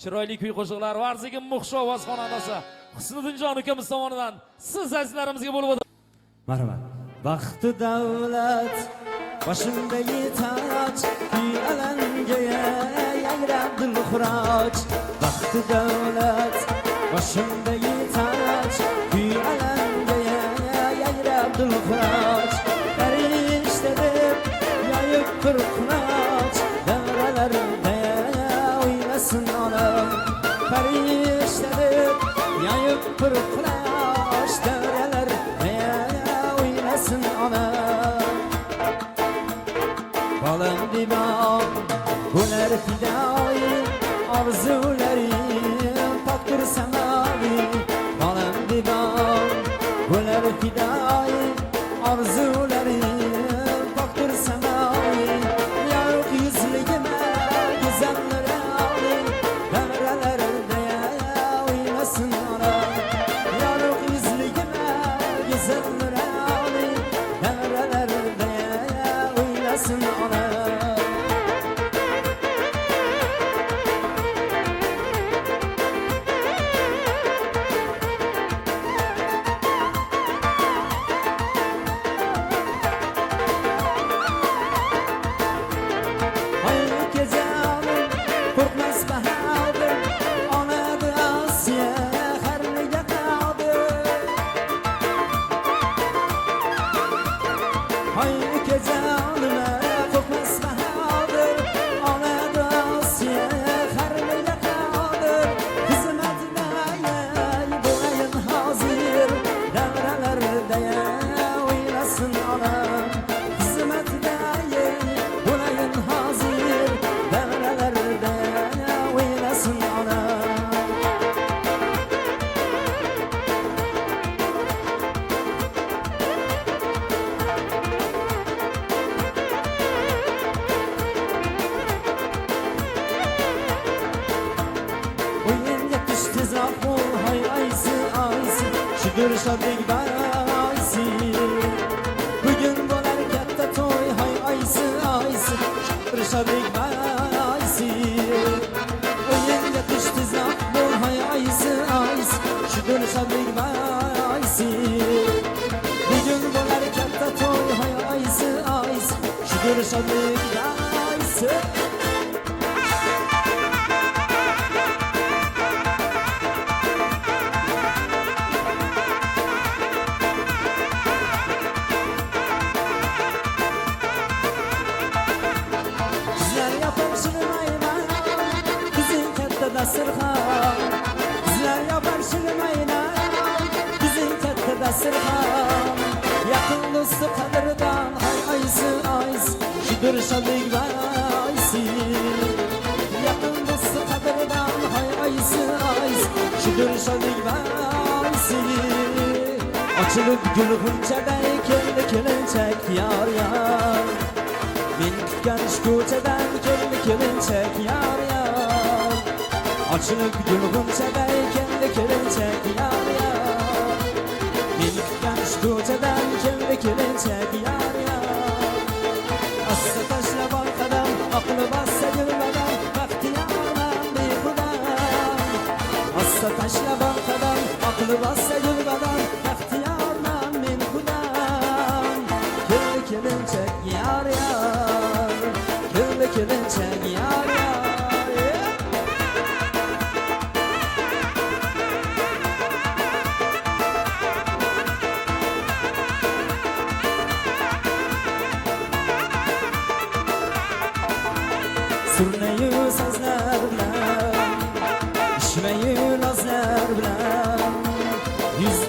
Chiroyli kuy qo'shiqlar Varzigin Muxsho ovoz xonandasi Husniddinjon ukamiz tomonidan siz azizlarimizga bo'lib o'tadi. Marhamat. Baxti davlat boshimdagi toj, kuy alanga yangrab dilxiroj. Baxti davlat boshimdagi toj, kuy alanga yangrab dilxiroj. Farishta deb yoyib bir quloch, davralarda o'ynasin olam. Farishta deb yoyib bir quloch, davralarda o'ynasin olam. Balam dibam bo'lar fidoi, orzularim topdir samavi. Balam dibam bo'lar fidoi, orzularim topdir samavi. Yorug' yuzligima go'zallarni davralarda o'ynasin olam. Yorug' yuzligima go'zallarni davralarda o'ynasin olam. Şudur şadlik baysi, bugün bo'lar katta to'y, hay aysi aysi. Şudur şadlik baysi, o'yinga tushdi zavq bo'l, hay aysi aysi. Şudur şadlik baysi, bugün bo'lar katta to'y, hay aysi aysi. Şudur şadlik baysi. Dasırxan, bizler yapar şirmayna, bizim katta dasırxan. Yakın dostu kadırdan, hay aysi aysi, şudur şadlik baysi. Yakın dostu kadırdan, hay aysi aysi, şudur şadlik baysi. Açılıp gül hınçaday, keldi kelinçek yar yar. Men kutgan ko'chadan, keldi kelinçek yar yar. Açılıp gülgünçeday keldi kelinçek yar yar. Men kutgan ko'chadan keldi kelinchak yar yar. Asta tashlab orqadan aqli bassa yurmadan, baxtiyorman behudan. Asta tashlab orqadan aqli bassa yurmadan, baxtiyorman men xudan. Keldi kelinchak yar yar, keldi kelinchak yar yar. Surnayu sazlar bilan, ishmayu nazlar bilan, yuz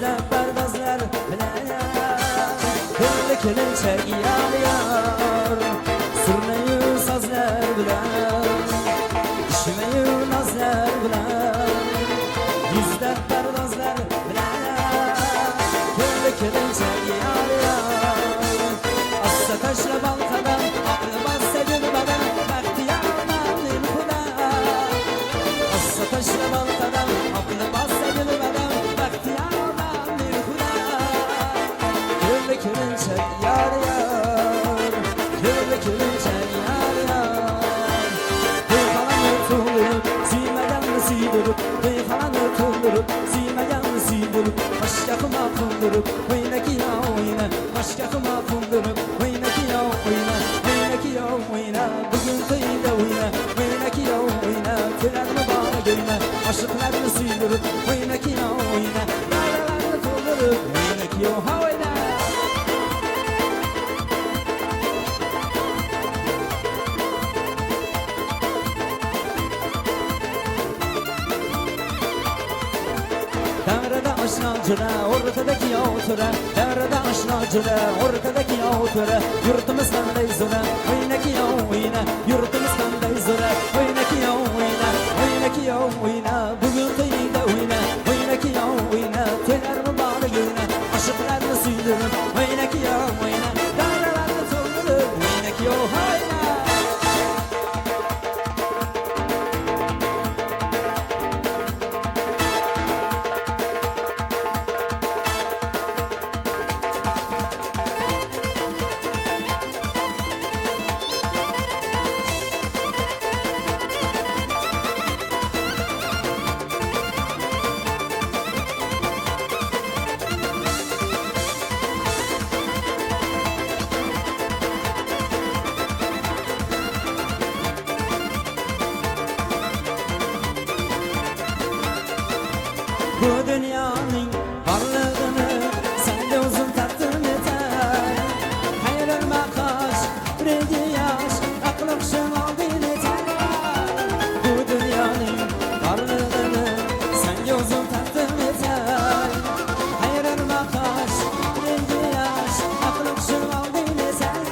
suydurup Toyxonani to'ldirib suymagan suydirib Boshqaqima qo'ndirib o'ynakiya o'yna Boshqaqima qo'ndirib o'ynakiya o'yna O'ynakiya o'yna bugun to'yda o'yna O'ynakiya o'yna to'ylarni bor o'yna Oshiqlarni suydirib o'ynakiya o'yna Daralarni to'ldirib o'ynakiya o'yna Davrada aşna jira, o'rtadagi o'tira Davrada aşna jira, o'rtadagi o'tira Yurtimiz qanday zo'ra, o'ynaki o'yna Yurtimiz qanday zo'ra, o'ynaki o'yna O'ynaki o'yna, bugun to'yda o'yna O'ynaki o'yna, to'ylarni bor o'yna Oshiqlarni suydirib, o'ynaki o'yna Davralarni to'ldirib, o'ynaki o'yna Bu dünyanın varlığını sen de uzun tattın yeter Hayırın makaş, rengi yaş, aklım şımal yeter Bu dünyanın varlığını sen de uzun tattın yeter Hayırın makaş, rengi yaş, aklım şımal yeter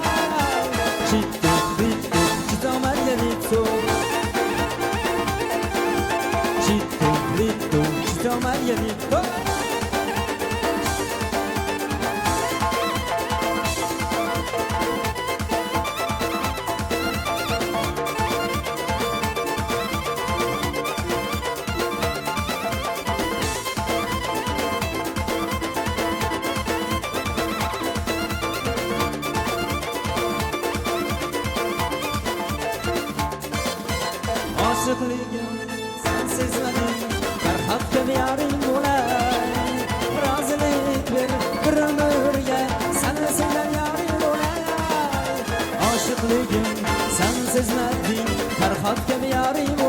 Çittu, bittu, çitomar yerito Çittu, bittu, çitomar yerito Aşıkligim sensiz benim Ferhat gibi yarim olay Razilik ver bir ömürge Seni seven yarim olay Aşıkligim sensiz benim Ferhat gibi yarim